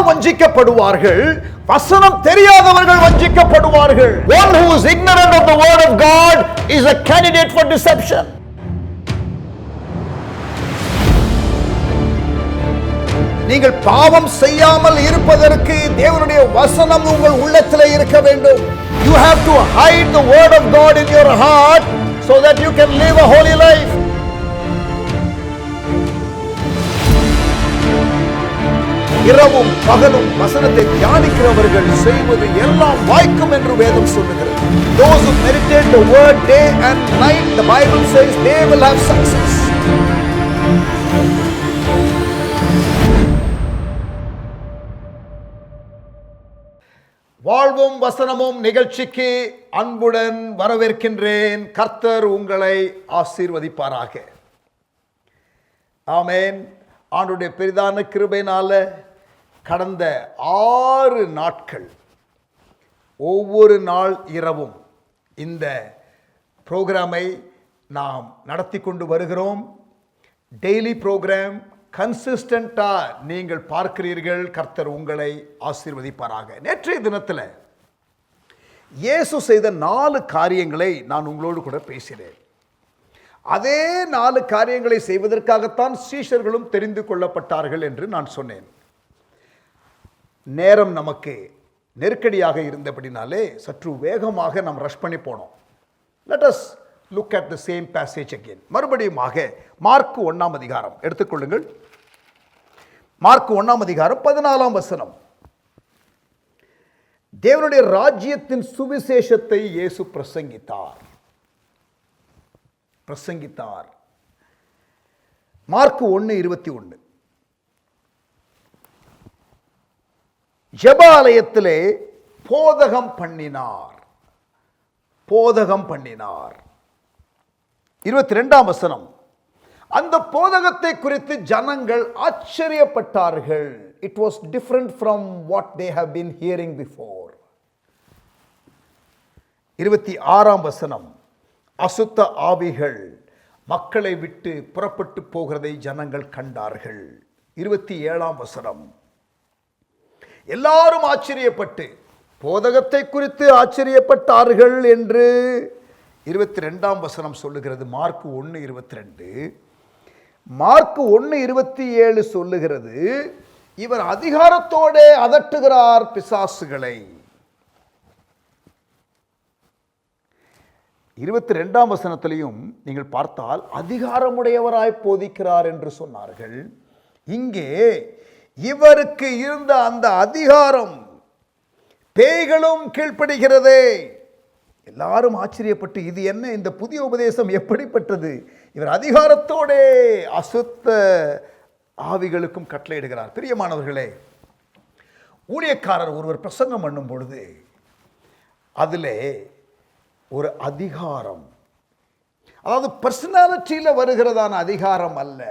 யார் வஞ்சிக்கப்படுவார்கள்? வசனம் தெரியாதவர்கள் வஞ்சிக்கப்படுவார்கள். One who is ignorant of the word of God is a candidate for deception. நீங்கள் பாவம் செய்யாமல் இருப்பதற்கு தேவனுடைய வசனம் உங்கள் உள்ளத்திலே இருக்க வேண்டும். You have to hide the word of God in your heart so that you can live a holy life. இரவும் பகலும் வசனத்தை தியானிக்கிறவர்கள் செய்வது எல்லாம் வாய்க்கும் என்று வேதம் சொல்லுகிறது. Those who meditate the word day and night, the Bible says they will have success. வாழ்வும் வசனமும் நிகழ்ச்சிக்கு அன்புடன் வரவேற்கின்றேன். கர்த்தர் உங்களை ஆசீர்வதிப்பாராக. ஆமென். ஆண்டுடைய பெரிதான கிருபையினால கடந்த 6 நாட்கள் ஒவ்வொரு நாள் இரவும் இந்த புரோகிராமை நாம் நடத்தி கொண்டு வருகிறோம். டெய்லி புரோகிராம் கன்சிஸ்டண்டாக நீங்கள் பார்க்கிறீர்கள். கர்த்தர் உங்களை ஆசீர்வதிப்பாராக. நேற்றைய தினத்தில் இயேசு செய்த 4 காரியங்களை நான் உங்களோடு கூட பேசினேன். அதே 4 காரியங்களை செய்வதற்காகத்தான் சீஷர்களும் தெரிந்து கொள்ளப்பட்டார்கள் என்று நான் சொன்னேன். நேரம் நமக்கு நெருக்கடியாக இருந்தபடினாலே சற்று வேகமாக நாம் ரஷ் பண்ணி போனோம். Let us look at the same passage again. மறுபடியுமாக மார்க் 1ஆம் அதிகாரம் எடுத்துக்கொள்ளுங்கள். மார்க் 1ஆம் அதிகாரம் 14ஆம் வசனம். தேவனுடைய ராஜ்யத்தின் சுவிசேஷத்தை இயேசு பிரசங்கித்தார். மார்க் 1:21. ஜெபாலயத்திலே போதகம் பண்ணினார். 22ஆம் வசனம். அந்த போதகத்தை குறித்து ஜனங்கள் ஆச்சரியப்பட்டார்கள். It was different from what they have been hearing before. 26ஆம் வசனம். அசுத்த ஆவிகள் மக்களை விட்டு புறப்பட்டு போகிறதை ஜனங்கள் கண்டார்கள். 27ஆம் வசனம். எல்லாரும் ஆச்சரியப்பட்டு போதகத்தை குறித்து ஆச்சரியப்பட்டார்கள் என்று 22ஆம் வசனம் சொல்லுகிறது. மார்க் 1:22. மார்க் 1:27 சொல்லுகிறது, இவர் அதிகாரத்தோட அதட்டுகிறார் பிசாசுகளை. 22ஆம் வசனத்திலையும் நீங்கள் பார்த்தால் அதிகாரமுடையவராய் போதிக்கிறார் என்று சொன்னார்கள். இங்கே இவருக்கு இருந்த அந்த அதிகாரம் பேய்களும் கீழ்ப்படுகிறதே. எல்லாரும் ஆச்சரியப்பட்டு இது என்ன, இந்த புதிய உபதேசம் எப்படிப்பட்டது? இவர் அதிகாரத்தோட அசுத்த ஆவிகளுக்கும் கட்டளையிடுகிறார். பிரியமானவர்களே, ஊழியக்காரர் ஒருவர் பிரசங்கம் பண்ணும் பொழுது அதிலே ஒரு அதிகாரம், அதாவது பர்சனாலிட்டியில் வருகிறதான அதிகாரம் அல்ல,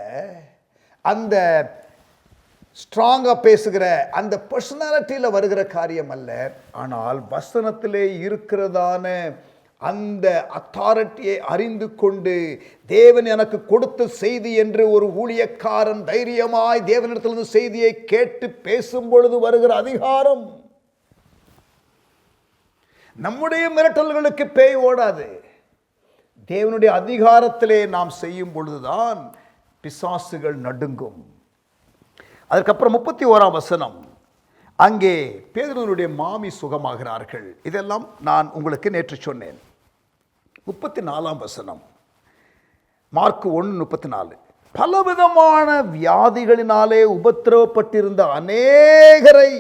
அந்த ஸ்ட்ராங்காக பேசுகிற அந்த பர்சனாலிட்டியில் வருகிற காரியம் அல்ல, ஆனால் வசனத்திலே இருக்கிறதான அந்த அத்தாரிட்டியை அறிந்து கொண்டு தேவன் எனக்கு கொடுத்த செய்தி என்று ஒரு ஊழியக்காரன் தைரியமாய் தேவனிடத்திலிருந்து செய்தியை கேட்டு பேசும் பொழுது வருகிற அதிகாரம். நம்முடைய மிரட்டல்களுக்கு பேய் ஓடாது. தேவனுடைய அதிகாரத்திலே நாம் செய்யும் பொழுதுதான் பிசாசுகள் நடுங்கும். அதுக்கப்புறம் 31ஆம் வசனம். அங்கே பேதுருவுடைய மாமி சுகமாகிறார்கள். இதெல்லாம் நான் உங்களுக்கு நேற்று சொன்னேன். 34ஆம் வசனம். மார்க் 1:34. பலவிதமான வியாதிகளினாலே உபத்திரவப்பட்டிருந்த அநேகரை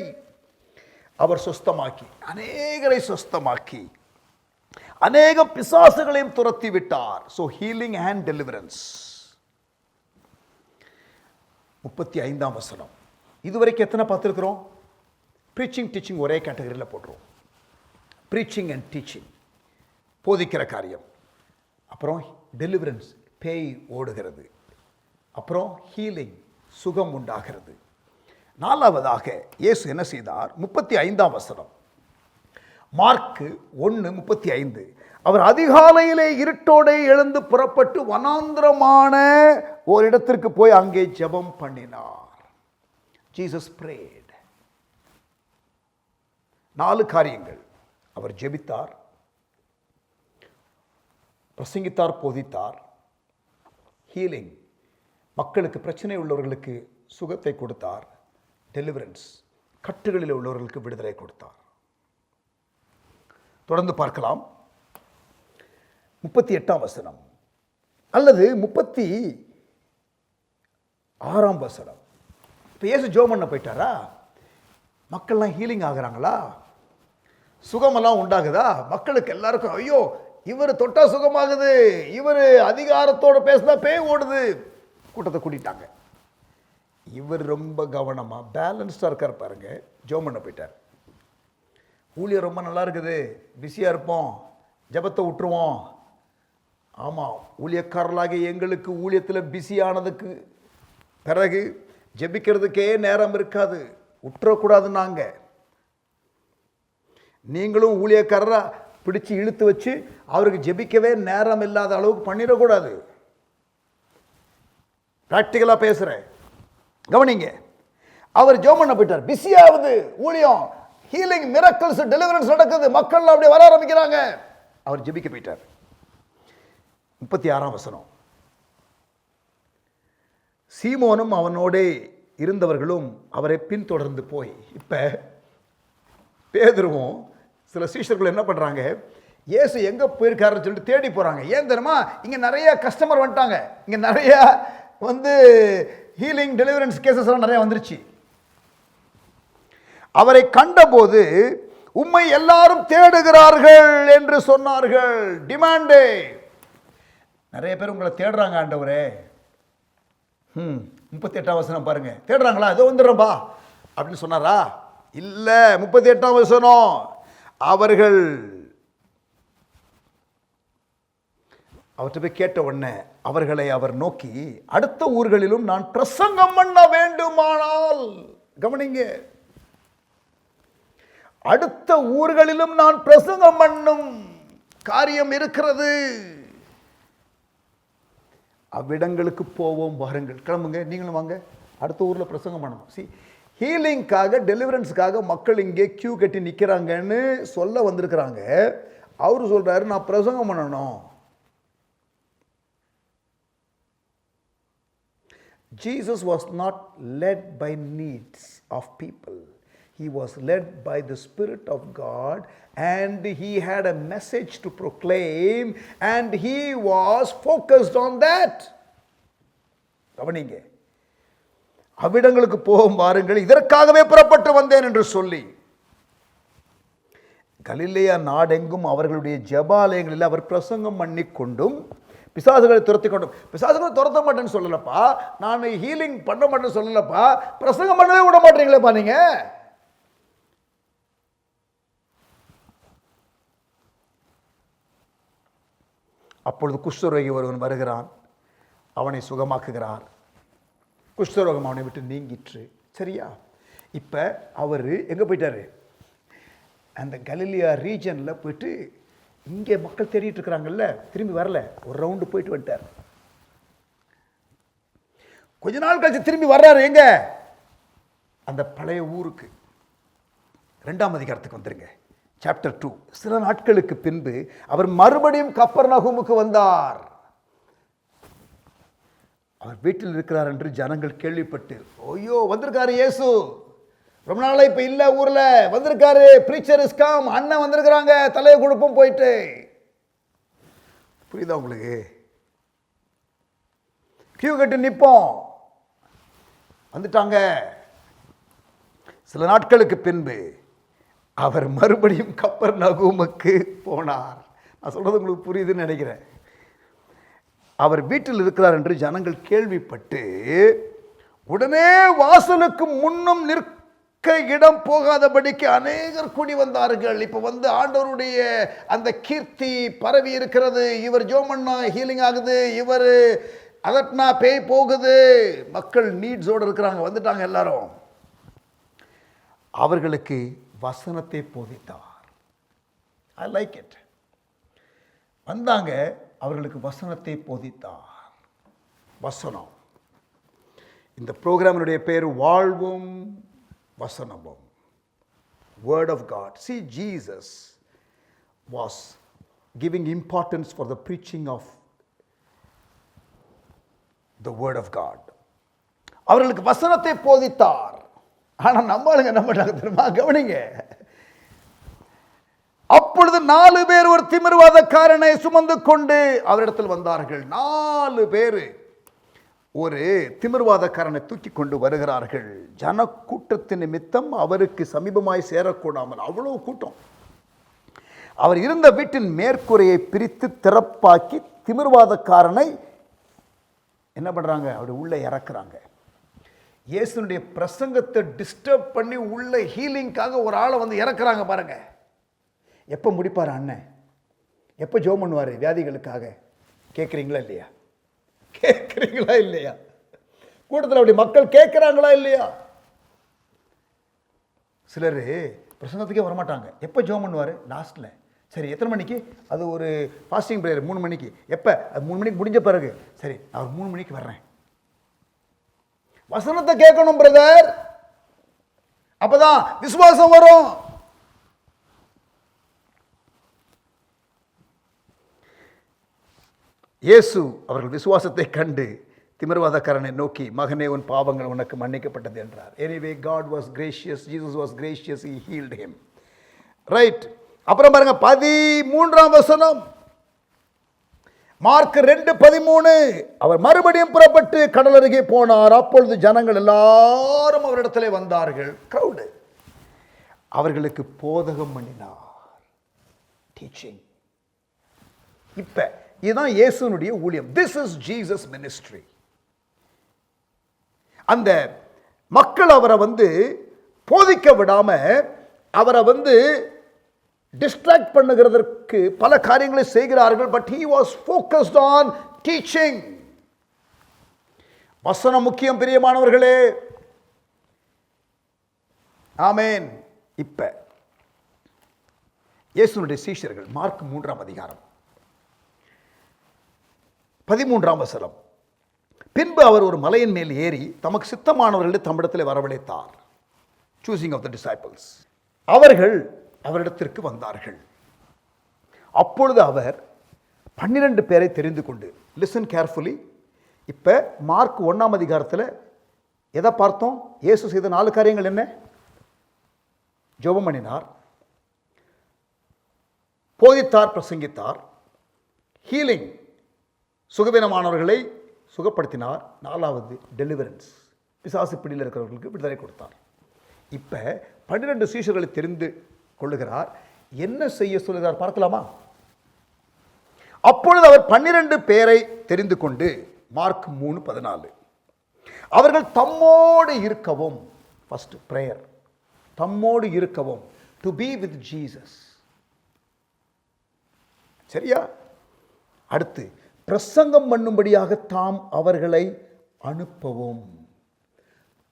அவர் சொஸ்தமாக்கி, அநேக பிசாசுகளையும் துரத்தி விட்டார். So healing and deliverance. 35ஆம் வசனம். இதுவரைக்கும் எத்தனை பார்த்துருக்கிறோம்? ப்ரீச்சிங் டீச்சிங் ஒரே கேட்டகரியில் போட்டுருவோம். ப்ரீச்சிங் அண்ட் டீச்சிங், போதிக்கிற காரியம். அப்புறம் டெலிவரன்ஸ், பேய் ஓடுகிறது. அப்புறம் ஹீலிங், சுகம் உண்டாகிறது. 4வதாக இயேசு என்ன செய்தார்? 35ஆம் வசனம். மார்க் 1:35. அவர் அதிகாலையிலே இருட்டோடே எழுந்து புறப்பட்டு வனாந்திரமான ஒரு இடத்திற்கு போய் அங்கே ஜெபம் பண்ணினார். Jesus prayed. 4 காரியங்கள். அவர் ஜெபித்தார், பிரசங்கித்தார், போதித்தார், ஹீலிங், மக்களுக்கு பிரச்சனை உள்ளவர்களுக்கு சுகத்தை கொடுத்தார், டெலிவரன்ஸ், கட்டுகளில் உள்ளவர்களுக்கு விடுதலை கொடுத்தார். தொடர்ந்து பார்க்கலாம். 38ஆம் வசனம் அல்லது 36ஆம் வசனம். இப்போ இயேசு ஜெபம் பண்ண போயிட்டாரா? மக்கள்லாம் ஹீலிங் ஆகுறாங்களா? சுகமெல்லாம் உண்டாகுதா? மக்களுக்கு எல்லாருக்கும் ஐயோ இவர் தொட்டா சுகமாகுது, இவர் அதிகாரத்தோடு பேசினா பேய் ஓடுது, கூட்டத்தை கூட்டிட்டாங்க. இவர் ரொம்ப கவனமாக பேலன்ஸ்டாக இருக்கார் பாருங்க. ஜெபம் பண்ண போயிட்டார். ஊழியர் ரொம்ப நல்லா இருக்குது, பிஸியாக இருப்போம், ஜெபத்தை விட்டுருவோம். ஆமாம், ஊழியக்காரர்களாகி எங்களுக்கு ஊழியத்தில் பிஸியானதுக்கு பிறகு ஜெபிக்கிறதுக்கே நேரம் இருக்காது, விட்டுறக்கூடாது. நாங்கள் நீங்களும் ஊழியக்காரராக பிடிச்சி இழுத்து வச்சு அவருக்கு ஜெபிக்கவே நேரம் இல்லாத அளவுக்கு பண்ணிடக்கூடாது. ப்ராக்டிக்கலாக பேசுகிறேன், கவனிங்க. அவர் ஜெபம் பண்ண போயிட்டார். பிஸியாகுது ஊழியம், ஹீலிங், மிரக்கிள்ஸ், டெலிவரன்ஸ் நடக்குது, மக்கள் அப்படியே வர ஆரம்பிக்கிறாங்க. அவர் ஜெபிக்க போயிட்டார். 36ஆம் வசனம். சீமோனும் அவனோடே இருந்தவர்களும் அவரை பின்தொடர்ந்து போய், இப்போ பேதுருவும் சில சீஷர்கள் என்ன பண்ணுறாங்க, இயேசு எங்கே போயிருக்காருன்னு சொல்லிட்டு தேடி போகிறாங்க. ஏன் தெரியுமா? இங்கே நிறைய கஸ்டமர் வந்துட்டாங்க, இங்கே நிறைய ஹீலிங் டெலிவரன்ஸ் கேசஸ் எல்லாம் நிறைய வந்துருச்சு. அவரை கண்டபோது உம்மை எல்லாரும் தேடுகிறார்கள் என்று சொன்னார்கள். டிமாண்டே, நிறைய பேர் உங்களை தேடுறாங்க ஆண்டவரே. 38ஆம் வசனம் பாருங்க. தேடுறாங்களா? ஏதோ வந்துடுறப்பா அப்படின்னு சொன்னாரா? இல்லை. 38ஆம் வசனம். அவர்கள் அவர்கிட்ட போய் கேட்ட உடனே அவர்களை அவர் நோக்கி, அடுத்த ஊர்களிலும் நான் பிரசங்கம் பண்ண வேண்டுமானால், கவனிங்க, அடுத்த ஊர்களிலும் நான் பிரசங்கம் பண்ணும் காரியம் இருக்கிறது, அவ்விடங்களுக்கு போவோம், வாருங்கள், கிளம்புங்க, நீங்களும் வாங்க, அடுத்த ஊரில் பிரசங்கம் பண்ணணும். சி, ஹீலிங்காக டெலிவரன்ஸுக்காக மக்கள் இங்கே கியூ கட்டி நிற்கிறாங்கன்னு சொல்ல வந்திருக்கிறாங்க. அவர் சொல்கிறாரு, நான் பிரசங்கம் பண்ணணும். Jesus was not led by needs of people. He was led by the Spirit of God, and he had a message to proclaim, and he was focused on that. கவனிங்க, அவ்விடங்களுக்கு போகும் வாருங்கள், இதற்காகவே புறப்பட்டு வந்தேன் என்று சொல்லி கலிலேயா நாடெங்கும் அவர்களுடைய ஜெபாலயங்களில் அவர் பிரசங்கம் பண்ணி கொண்டும் பிசாசுகளை துரத்தி கொண்டும். பிசாசுகளை துரத்த மாட்டேன்னு சொல்லலப்பா, நான் ஹீலிங் பண்ண மாட்டேன்னு சொல்லலப்பா, பிரசங்கம் பண்ணவே விட மாட்டீங்களேப்பா நீங்க. அப்பொழுது குஷ்டரோகி ஒருவன் வருகிறான், அவனை சுகமாக்குகிறார். குஷ்டரோகம் அவனை விட்டு நீங்கிற்று. சரியா? இப்போ அவர் எங்கே போயிட்டாரு? அந்த கலிலியா ரீஜனில் போயிட்டு, இங்கே மக்கள் தேடிட்டு இருக்கிறாங்கல்ல, திரும்பி வரல, ஒரு ரவுண்டு போயிட்டு வந்துட்டார். கொஞ்ச நாள் கழிச்சு திரும்பி வர்றாரு. எங்க? அந்த பழைய ஊருக்கு. 2ஆம் அதிகாரத்துக்கு வந்துருங்க, சாப்டர் 2. சில நாட்களுக்கு பின்பு அவர் மறுபடியும் கப்பர்நகூமுக்கு வந்தார். அவர் வீட்டில் இருக்கிறார் என்று ஜனங்கள் கேள்விப்பட்டு, ஐயோ வந்திருக்காரு இயேசு, ரொம்ப நாளா இப்ப இல்ல ஊர்ல, வந்திருக்காரு, பிரீச்சர் இஸ் கம், அண்ணன் வந்திருக்கிறாங்க, தலையை கொடுப்போம் போயிட்டு. புரியுதா உங்களுக்கு? கியூ கட்டி நிப்போம், வந்துட்டாங்க. சில நாட்களுக்கு பின்பு அவர் மறுபடியும் கப்பர்நகூமுக்கு போனார். நான் சொல்றது உங்களுக்கு புரியுதுன்னு நினைக்கிறேன். அவர் வீட்டில் இருக்கிறார் என்று ஜனங்கள் கேள்விப்பட்டு உடனே வாசலுக்கு முன்னும் நிற்க இடம் போகாதபடிக்கு அநேகர் கூடி வந்தார்கள். இப்ப வந்து ஆண்டவருடைய அந்த கீர்த்தி பரவி இருக்கிறது. இவர் ஜோமண்ணா ஹீலிங் ஆகுது, இவர் அதட்னா பேய் போகுது, மக்கள் நீட்ஸோடு இருக்கிறாங்க, வந்துட்டாங்க எல்லாரும். அவர்களுக்கு வசனத்தை போதித்தார். I like it. வந்தாங்க, அவர்களுக்கு வசனத்தை போதித்தார். வசனம். இந்த ப்ரோக்ராமினுடைய பேர் வாழ்வும் வசனமும். word of God. See, Jesus was giving importance for the preaching of the word of God. அவர்களுக்கு வசனத்தை போதித்தார். ஆனா நம்ம ஆளுங்க என்ன பண்ணாங்க தெரியுமா? கவனிங்க. அப்பொழுது 4 பேர் ஒரு திமிர்வாதக்காரனை சுமந்து கொண்டு அவரிடத்தில் வந்தார்கள். 4 பேர் ஒரு திமிர்வாதக்காரனை தூக்கி கொண்டு வருகிறார்கள். ஜன கூட்டத்தின் நிமித்தம் அவருக்கு சமீபமாய் சேரக்கூடாமல் அவ்வளவு கூட்டம். அவர் இருந்த வீட்டின் மேற்கூரையை பிரித்து திறப்பாக்கி திமிர்வாதக்காரனை என்ன பண்றாங்க? அப்படி உள்ள இறக்குறாங்க. இயேசுனுடைய பிரசங்கத்தை டிஸ்டர்ப் பண்ணி உள்ள ஹீலிங்காக ஒரு ஆளை வந்து இறக்குறாங்க பாருங்க. எப்போ முடிப்பார் அண்ணன்? எப்போ ஜெபம் பண்ணுவார் வியாதிகளுக்காக? கேட்குறீங்களா இல்லையா? கேட்குறீங்களா இல்லையா? கூட்டத்தில் அப்படி மக்கள் கேட்குறாங்களா இல்லையா? சிலர் பிரசங்கத்துக்கே வரமாட்டாங்க. எப்போ ஜெபம் பண்ணுவார்? லாஸ்ட்டில். சரி, எத்தனை மணிக்கு? அது ஒரு ஃபாஸ்டிங் ப்ரேயர் 3 மணிக்கு. எப்போ? அது 3 மணிக்கு முடிஞ்ச பிறகு. சரி, நான் ஒரு 3 மணிக்கு வர்றேன். வசனத்தை கேட்கணும் பிரதர், அப்பதான் விசுவாசம் வரும். இயேசு அவர்கள் விசுவாசத்தை கண்டு திமிர்வாதக்காரனை நோக்கி, மகனே உன் பாவங்கள் உனக்கு மன்னிக்கப்பட்டது என்றார். Anyway, God was gracious, Jesus was gracious, he healed him. Right. அப்புறம் பாருங்க 13ஆம் வசனம், மார்க் 2:13. அவர் மறுபடியும் புறப்பட்டு கடல் அருகே போனார். அப்பொழுது ஜனங்கள் எல்லாரும் அவரிடத்திலே வந்தார்கள். கிரவுடு. அவர்களுக்கு போதகம் பண்ணினார். டீச்சிங். இப்ப இதுதான் இயேசுனுடைய ஊழியம். This is Jesus ministry. அந்த மக்கள் அவரை வந்து போதிக்க விடாம அவரை வந்து டிஸ்ட்ராக்ட் பண்ணுகிறதற்கு பல காரியங்களை செய்கிறார்கள். But he was focused on teaching. வசனம் முக்கியம் பிரியமானவர்களே. ஆமென். இப்ப இயேசுனுடைய சீஷர்கள் மார்க் 3ஆம் அதிகாரம் 13ஆம் வசனம். பின்பு அவர் ஒரு மலையின் மேல் ஏறி தமக்கு சித்தமானவர்களை தம்மிடத்தில் வரவழைத்தார். Choosing of the disciples. அவர்கள் அவரிடத்திற்கு வந்தார்கள். அப்பொழுது அவர் 12 பேரை தெரிந்து கொண்டு, லிசன் கேர்ஃபுல்லி. இப்ப மார்க் 1ஆம் அதிகாரத்தில் எதை பார்த்தோம்? இயேசு செய்த 4 காரியங்கள் என்ன? ஜெபம் பண்ணினார், போதித்தார், பிரசங்கித்தார், ஹீலிங், சுகவீனமானவர்களை சுகப்படுத்தினார், 4வது டெலிவரன்ஸ், பிசாசு பிடியில் இருக்கிறவர்களுக்கு விடுதலை கொடுத்தார். இப்ப 12 சீஷர்களை தெரிந்து கொள்ளுகிறார். என்ன செய்ய சொல்லுகிறார் பார்க்கலாமா? அப்பொழுது அவர் 12 பேரை தெரிந்து கொண்டு, மார்க் 3:14, அவர்கள் தம்மோடு இருக்கவும், ஃபர்ஸ்ட் பிரேயர், தம்மோடு இருக்கவும், டு பி வித் ஜீசஸ். சரியா? அடுத்து பிரசங்கம் பண்ணும்படியாக தாம் அவர்களை அனுப்பவும்,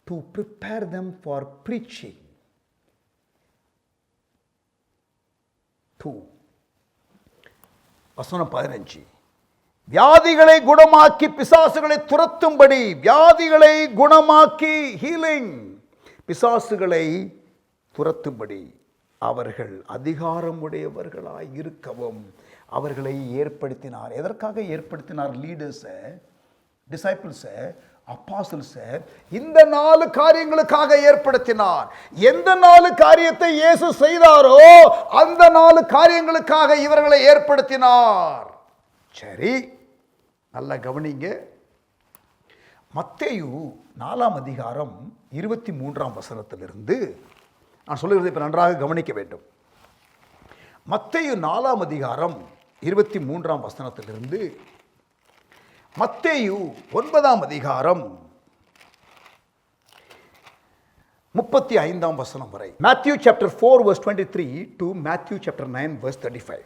to prepare them for preaching. 2 வசனம் 15, வியாதிகளை குணமாக்கி பிசாசுகளை துரத்தும்படி, வியாதிகளை குணமாக்கி ஹீலிங், பிசாசுகளை துரத்தும்படி அவர்கள் அதிகாரம் உடையவர்களாய் இருக்கவும் அவர்களை ஏற்படுத்தினார். எதற்காக ஏற்படுத்தினார்? லீடர்ஸை, டிசைபிள்ஸை, அப்போஸ்தலர்ஸை இந்த 4 காரியங்களுக்காக ஏற்படுத்தினார். எந்த 4 காரியத்தை இயேசு செய்தாரோ அந்த 4 காரியங்களுக்காக இவர்களை ஏற்படுத்தினார். சரி, நல்லா கவனிங்க. மத்தேயு 4ஆம் அதிகாரம் 23ஆம் வசனத்திலிருந்து நான் சொல்லுகிறதை இப்ப நன்றாக கவனிக்க வேண்டும். மத்தேயு 4ஆம் அதிகாரம் 23ஆம் வசனத்திலிருந்து மத்தேயு 9ஆம் அதிகாரம் 35ஆம் வசனம் வரை. Matthew chapter 4 verse 23 to Matthew chapter 9 verse 35.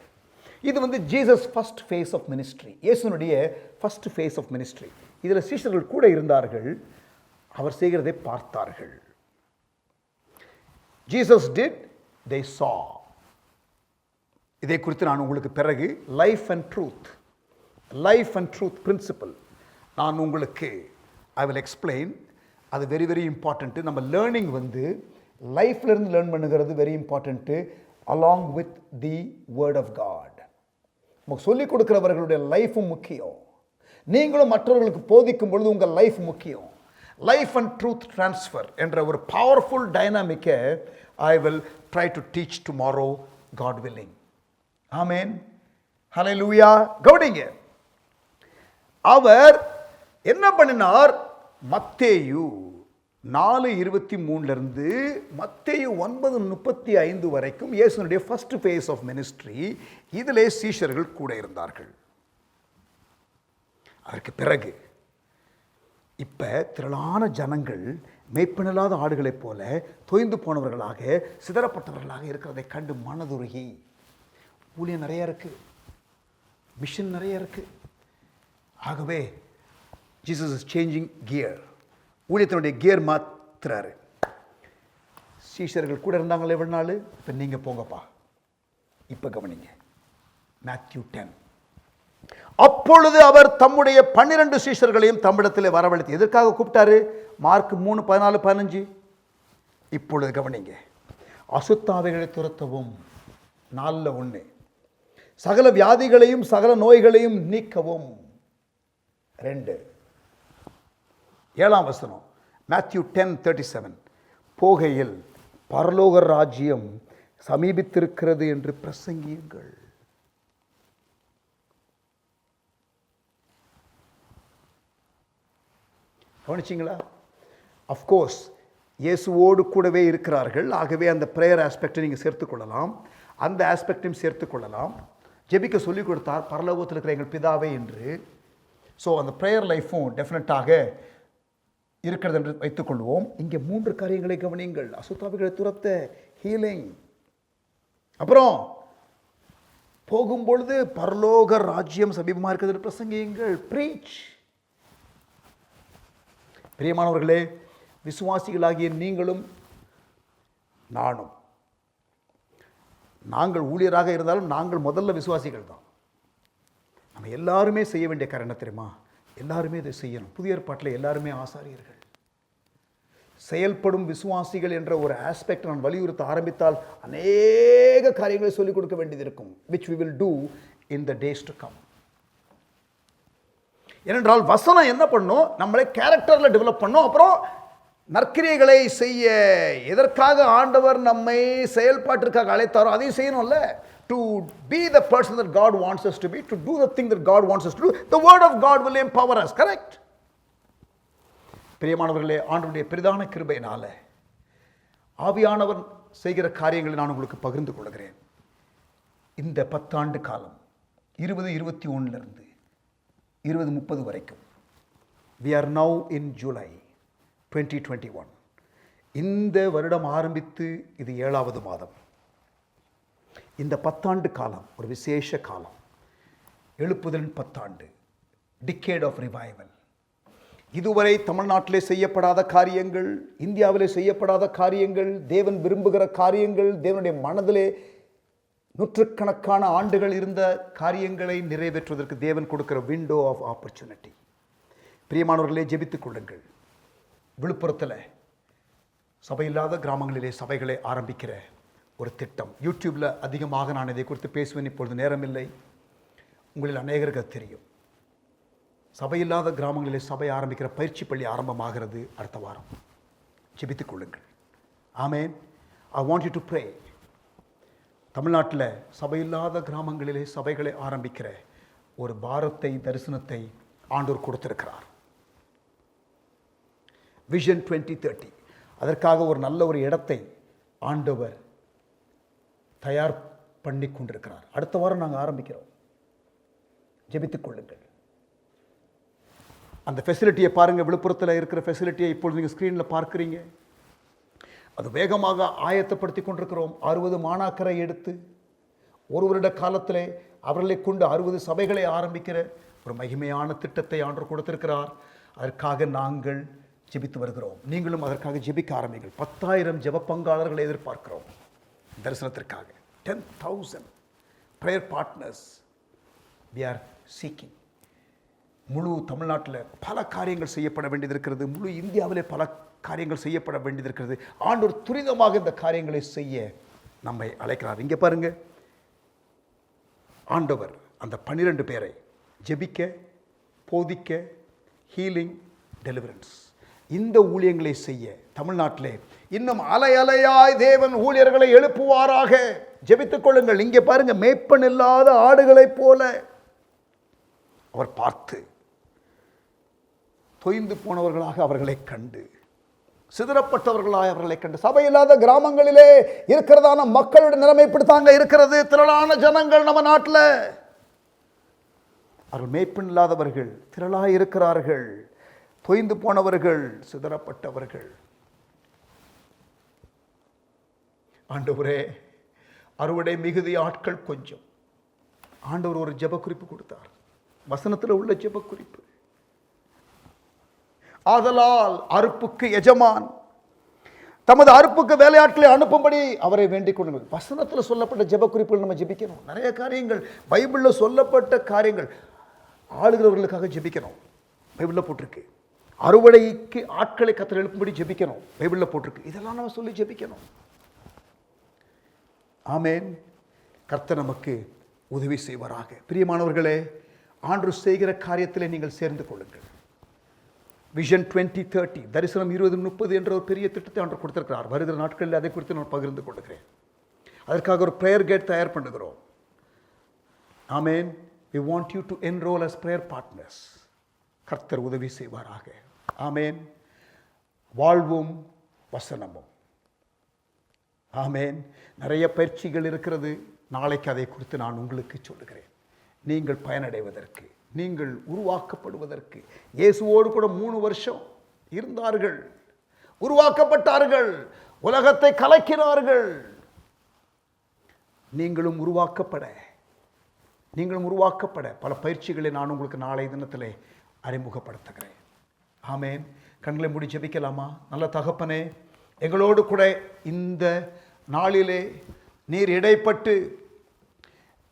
இது வந்து Jesus first phase of ministry, இயேசுனுடைய ஃபர்ஸ்ட் ஃபேஸ் ஆஃப் மினிஸ்ட்ரி. இதில் சீஷர்கள் கூட இருந்தார்கள், அவர் செய்கிறதை பார்த்தார்கள். Jesus did, they saw. இதை குறித்து நான் உங்களுக்கு பிறகு லைஃப் அண்ட் ட்ரூத் பிரின்சிபல் நான் உங்களுக்கு ஐ வில் எக்ஸ்பிளைன். அது வெரி வெரி இம்பார்ட்டன்ட்டு. நம்ம லேர்னிங் வந்து லைஃப்ல இருந்து லேர்ன் பண்ணுகிறது very important, along with the word of God. நமக்கு சொல்லிக் கொடுக்கிறவர்களுடைய லைஃபும் முக்கியம். நீங்களும் மற்றவர்களுக்கு போதிக்கும் பொழுது உங்கள் லைஃப் முக்கியம். லைஃப் அண்ட் ட்ரூத் டிரான்ஸ்ஃபர் என்ற ஒரு பவர்ஃபுல் டைனாமிக்கை I will try to teach tomorrow, God willing. Amen, hallelujah. கவனிங்க, அவர் என்ன பண்ணினார்? மத்தேயு 4:23 மத்தேயு 9:35 வரைக்கும் இயேசுனுடைய ஃபர்ஸ்ட் ஃபேஸ் ஆஃப் மினிஸ்ட்ரி. இதிலே சீஷர்கள் கூட இருந்தார்கள். அதற்கு பிறகு இப்ப திரளான ஜனங்கள் மேய்ப்பனில்லாத ஆடுகளைப் போல தொய்ந்து போனவர்களாக சிதறப்பட்டவர்களாக இருக்கிறதை கண்டு மனதுருகி, ஊழியம் நிறைய இருக்கு, மிஷன் நிறைய இருக்கு, ஆகவே ஜீசஸ் இஸ் சேஞ்சிங் கியர், ஊழியத்தினுடைய கியர் மாத்துறாரு. சீஷர்கள் கூட இருந்தாங்களே எவ்வளவு நாள், இப்போ நீங்க போங்கப்பா. இப்போ கவனிங்க, மேத்யூ 10. அப்பொழுது அவர் தம்முடைய 12 சீஷர்களையும் தம்மிடத்தில் வரவழைத்து, எதற்காக கூப்பிட்டாரு? மார்க் 3:14-15. இப்பொழுது கவனிங்க, அசுத்தாவைகளை துரத்தவும் 4:1, சகல வியாதிகளையும் சகல நோய்களையும் நீக்கவும் 2. 7ஆம் வசனம், மேத்யூ 10:37, போகையில் பரலோக ராஜ்யம் சமீபித்திருக்கிறது என்று பிரசங்கியுங்கள். கவனிச்சிங்களா? அஃப்கோர்ஸ் இயேசுவோடு கூடவே இருக்கிறார்கள். ஆகவே அந்த ப்ரேயர் ஆஸ்பெக்டை நீங்கள் சேர்த்துக்கொள்ளலாம், அந்த ஆஸ்பெக்டையும் சேர்த்துக்கொள்ளலாம். ஜெபிக்க சொல்லிக் கொடுத்தார், பரலோகத்தில் இருக்கிற எங்கள் பிதாவே என்று. ஸோ அந்த ப்ரேயர் லைஃப்பும் டெஃபினட்டாக இருக்கிறது என்று வைத்துக்கொள்வோம். இங்கே 3 காரியங்களை கவனியுங்கள்: அசுத்தாவிகளை துரத்த, ஹீலிங், அப்புறம் போகும்பொழுது பரலோக ராஜ்யம் சமீபமாக இருக்கிறது பிரசங்கியுங்கள், ப்ரீச். பிரியமானவர்களே, விசுவாசிகளாகிய நீங்களும் நானும், நாங்கள் ஊழியராக இருந்தாலும் நாங்கள் முதல்ல விசுவாசிகள் தான். நம்ம எல்லாருமே செய்ய வேண்டிய காரணம் என்ன தெரியுமா? எல்லாருமே இதை செய்யணும். புதிய ஏற்பாட்டில் எல்லாருமே ஆசாரியர்கள், செயல்படும் விசுவாசிகள் என்ற ஒரு ஆஸ்பெக்ட் நான் வலியுறுத்த ஆரம்பித்தால் அநேக காரியங்களை சொல்லிக் கொடுக்க வேண்டியது இருக்கும், which we will do in the days to come. ஏனென்றால் வசனம் என்ன பண்ணும்? நம்மளை கேரக்டரில் டெவலப் பண்ணும். அப்புறம் நற்கிரியைகளை செய்ய எதற்காக ஆண்டவர் நம்மை செயல்பாட்டிற்காக அழைத்தாரோ அதையும் செய்யணும்ல. To be the person that God wants us to be, to do the thing that God wants us to do, the word of God will empower us. Correct? பிரியமானவர்களே, ஆண்டவருடைய பெரிதான கிருபையினால ஆவியானவர் செய்கிற காரியங்களை நான் உங்களுக்கு பகிர்ந்து கொள்கிறேன். இந்த 10 ஆண்டு காலம் 2021 2030 வரைக்கும், we are now in July 2021. இந்த வருடம் ஆரம்பித்து இது 7வது மாதம். இந்த 10 ஆண்டு காலம் ஒரு விசேஷ காலம், எழுப்புதலின் 10 ஆண்டு, டிகேட் ஆஃப் ரிவைவல். இதுவரை தமிழ்நாட்டிலே செய்யப்படாத காரியங்கள், இந்தியாவிலே செய்யப்படாத காரியங்கள், தேவன் விரும்புகிற காரியங்கள், தேவனுடைய மனதிலே நூற்றுக்கணக்கான ஆண்டுகள் இருந்த காரியங்களை நிறைவேற்றுவதற்கு தேவன் கொடுக்கிற விண்டோ ஆஃப் ஆப்பர்ச்சுனிட்டி. பிரியமானவர்களே, ஜெபித்துக் கொள்ளுங்கள். விழுப்புரத்தில் சபையில்லாத கிராமங்களிலே சபைகளை ஆரம்பிக்கிற ஒரு திட்டம், யூடியூப்பில் அதிகமாக நான் இதை குறித்து பேசுவேன், இப்பொழுது நேரமில்லை. உங்களில் அநேகருக்கு தெரியும். சபையில்லாத கிராமங்களிலே சபை ஆரம்பிக்கிற பயிற்சி பள்ளி ஆரம்பமாகிறது அடுத்த வாரம். ஜெபித்துக் கொள்ளுங்கள். Amen. I want you to pray. தமிழ்நாட்டில் சபையில்லாத கிராமங்களிலே சபைகளை ஆரம்பிக்கிற ஒரு பாரத்தை, தரிசனத்தை ஆண்டவர் கொடுத்திருக்கிறார். விஷன் 2030, அதற்காக ஒரு நல்ல ஒரு இடத்தை ஆண்டவர் தயார் பண்ணி கொண்டிருக்கிறார். அடுத்த வாரம் நாங்கள் ஆரம்பிக்கிறோம். ஜெபித்துக் கொள்ளுங்கள். அந்த ஃபெசிலிட்டியை பாருங்கள். விழுப்புரத்தில் இருக்கிற ஃபெசிலிட்டியை இப்பொழுது நீங்கள் ஸ்க்ரீனில் பார்க்குறீங்க. அது வேகமாக ஆயத்தப்படுத்தி கொண்டிருக்கிறோம். 60 மாணாக்கரை எடுத்து ஒரு வருட காலத்தில் அவர்களை கொண்டு 60 சபைகளை ஆரம்பிக்கிற ஒரு மகிமையான திட்டத்தை ஆண்டவர் கொடுத்திருக்கிறார். அதற்காக நாங்கள் ஜெபித்து வருகிறோம். நீங்களும் அதற்காக ஜெபிக்க ஆரம்பிங்கள். 10,000 ஜெப பங்காளர்களை எதிர்பார்க்கிறோம் தரிசனத்திற்காக. 10,000 prayer partners we are seeking. முழு தமிழ்நாட்டில் பல காரியங்கள் செய்யப்பட வேண்டியது இருக்கிறது. முழு இந்தியாவிலே பல காரியங்கள் செய்யப்பட வேண்டியது இருக்கிறது. ஆண்டவர் துரிதமாக இந்த காரியங்களை செய்ய நம்மை அழைக்கிறார். இங்கே பாருங்க, ஆண்டவர் அந்த 12 பேரை ஜெபிக்க, போதிக்க, ஹீலிங், டெலிவரன்ஸ் இந்த ஊழியங்களை செய்ய தமிழ்நாட்டிலே இன்னும் அலை அலையாய் தேவன் ஊழியர்களை எழுப்புவாராக. ஜெபித்துக் கொள்ளுங்கள். இங்கே பாருங்க, மேய்ப்பன் இல்லாத ஆடுகளைப் போல அவர் பார்த்து தொய்ந்து போனவர்களாக அவர்களை கண்டு, சிதறப்பட்டவர்களாக அவர்களை கண்டு, சபையில்லாத கிராமங்களிலே இருக்கிறதான மக்களுடைய நிலைமை இப்படித்தாங்க இருக்கிறது. திரளான ஜனங்கள் நம்ம நாட்டில், அவர்கள் மேய்ப்பன் இல்லாதவர்கள் திரளாக இருக்கிறார்கள், தொய்ந்து போனவர்கள், சிதறப்பட்டவர்கள். ஆண்டவரே, அறுவடை மிகுதி, ஆட்கள் கொஞ்சம். ஆண்டவர் ஒரு ஜெப குறிப்பு கொடுத்தார், வசனத்தில் உள்ள ஜெப குறிப்பு. ஆதலால் அறுப்புக்கு எஜமான் தமது அறுப்புக்கு வேலையாட்களை அனுப்பும்படி அவரை வேண்டிக் கொள்ளுங்கள். வசனத்தில் சொல்லப்பட்ட ஜெப குறிப்புகள் நம்ம ஜெபிக்கணும். நிறைய காரியங்கள் பைபிளில் சொல்லப்பட்ட காரியங்கள் ஆளுகிறவர்களுக்காக ஜெபிக்கணும், பைபிளில் போட்டிருக்கு. அறுவடைக்கு ஆட்களை கர்த்தர் எழுப்பும்படி ஜெபிக்கணும், பைபிளில் போட்டிருக்கு. இதெல்லாம் நம்ம சொல்லி ஜெபிக்கணும். ஆமென். கர்த்தர் நமக்கு உதவி செய்வாராக. பிரியமானவர்களே, ஆண்டவர் செய்கிற காரியத்திலே நீங்கள் சேர்ந்து கொள்ளுங்கள். விஷன் 2030, தரிசனம் 2030 என்ற ஒரு பெரிய திட்டத்தை ஆண்டவர் கொடுத்திருக்கிறார். வருகிற நாட்களில் அதை குறித்து நான் பகிர்ந்து கொள்கிறேன். அதற்காக ஒரு ப்ரேயர் கேட் தயார் பண்ணுகிறோம். ஆமென். we want you to enroll as prayer partners. கர்த்தர் உதவி செய்வாராக. ஆமென். வாழ்வும் வசனமும். ஆமென். நிறைய பயிற்சிகள் இருக்கிறது. நாளைக்கு அதை குறித்து நான் உங்களுக்கு சொல்லுகிறேன். நீங்கள் பயனடைவதற்கு, நீங்கள் உருவாக்கப்படுவதற்கு. இயேசுவோடு கூட 3 வருஷம் இருந்தார்கள், உருவாக்கப்பட்டார்கள், உலகத்தை கலக்கினார்கள். நீங்களும் உருவாக்கப்பட பல பயிற்சிகளை நான் உங்களுக்கு நாளை தினத்திலே அறிமுகப்படுத்துகிறேன். ஆமென். கண்களை மூடி ஜெபிக்கலாமா? நல்ல தகப்பனே, எங்களோடு கூட இந்த நாளிலே நீர் இடைப்பட்டு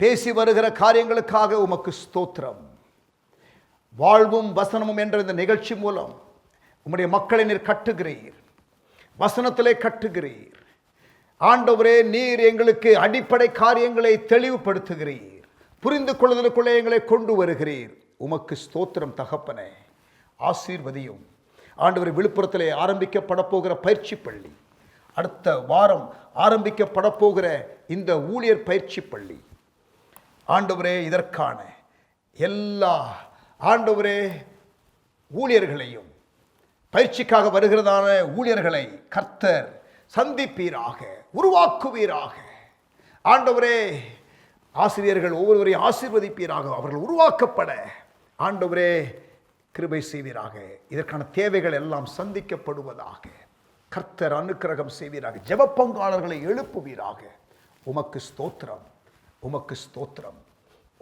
பேசி வருகிற காரியங்களுக்காக உமக்கு ஸ்தோத்திரம். வாழ்வும் வசனமும் என்ற இந்த நிகழ்ச்சி மூலம் உம்முடைய மக்களை நீர் கட்டுகிறீர், வசனத்திலே கட்டுகிறீர். ஆண்டவரே, நீர் எங்களுக்கு அடிப்படை காரியங்களை தெளிவுபடுத்துகிறீர், புரிந்து கொள்வதற்குள்ளே எங்களை கொண்டு வருகிறீர். உமக்கு ஸ்தோத்திரம் தகப்பனே. ஆசீர்வதியும். ஆண்டவரே, விழுப்புரத்திலே ஆரம்பிக்கப்பட போகிற பயிற்சி பள்ளி, அடுத்த வாரம் ஆரம்பிக்கப்பட போகிற இந்த ஊழியர் பயிற்சி பள்ளி, ஆண்டவரே, இதற்கான எல்லா ஆண்டவரே ஊழியர்களையும், பயிற்சிக்காக வருகிறதான ஊழியர்களை கர்த்தர் சந்திப்பீராக, உருவாக்குவீராக. ஆண்டவரே, ஆசிரியர்கள் ஒவ்வொருவரையும் ஆசீர்வதிப்பீராக. அவர்கள் உருவாக்கப்பட ஆண்டவரே கிருபை செய்வீராக. இதற்கான தேவைகள் எல்லாம் சந்திக்கப்படுவதாக. கர்த்தர் அனுக்கிரகம் செய்வீராக. ஜெப பங்காளர்களை எழுப்புவீராக. உமக்கு ஸ்தோத்திரம், உமக்கு ஸ்தோத்திரம்,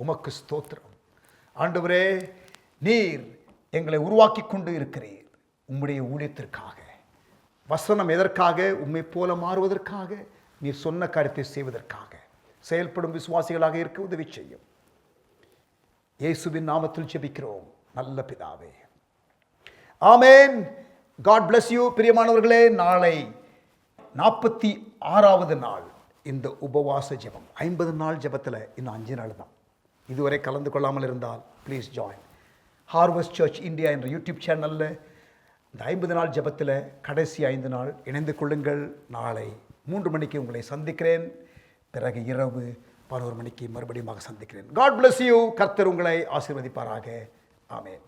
உமக்கு ஸ்தோத்திரம். ஆண்டவரே, நீர் எங்களை உருவாக்கி கொண்டு இருக்கிறீர் உம்முடைய ஊழியத்திற்காக. வசனம் எதற்காக? உம்மை போல மாறுவதற்காக, நீர் சொன்ன காரியத்தை செய்வதற்காக. செயல்படும் விசுவாசிகளாக இருக்க உதவி செய்யும். இயேசுவின் நாமத்தில் ஜெபிக்கிறோம் நல்ல பிதாவே. ஆமென். God bless you. பிரியமானவர்களே, நாளை 46வது நாள் இந்த உபவாச ஜெபம். 50 நாள் ஜெபத்தில் இன்னும் 5 நாள் தான். இதுவரை கலந்து கொள்ளாமல் இருந்தால் please join Harvest Church India என்ற யூடியூப் சேனலில் இந்த 50 நாள் ஜெபத்தில் கடைசி 5 நாள் இணைந்து கொள்ளுங்கள். நாளை 3 மணிக்கு உங்களை சந்திக்கிறேன். பிறகு இரவு 11 மணிக்கு மறுபடியும் சந்திக்கிறேன். God bless you. கர்த்தர் உங்களை ஆசீர்வதிப்பாராக. ஆமென்.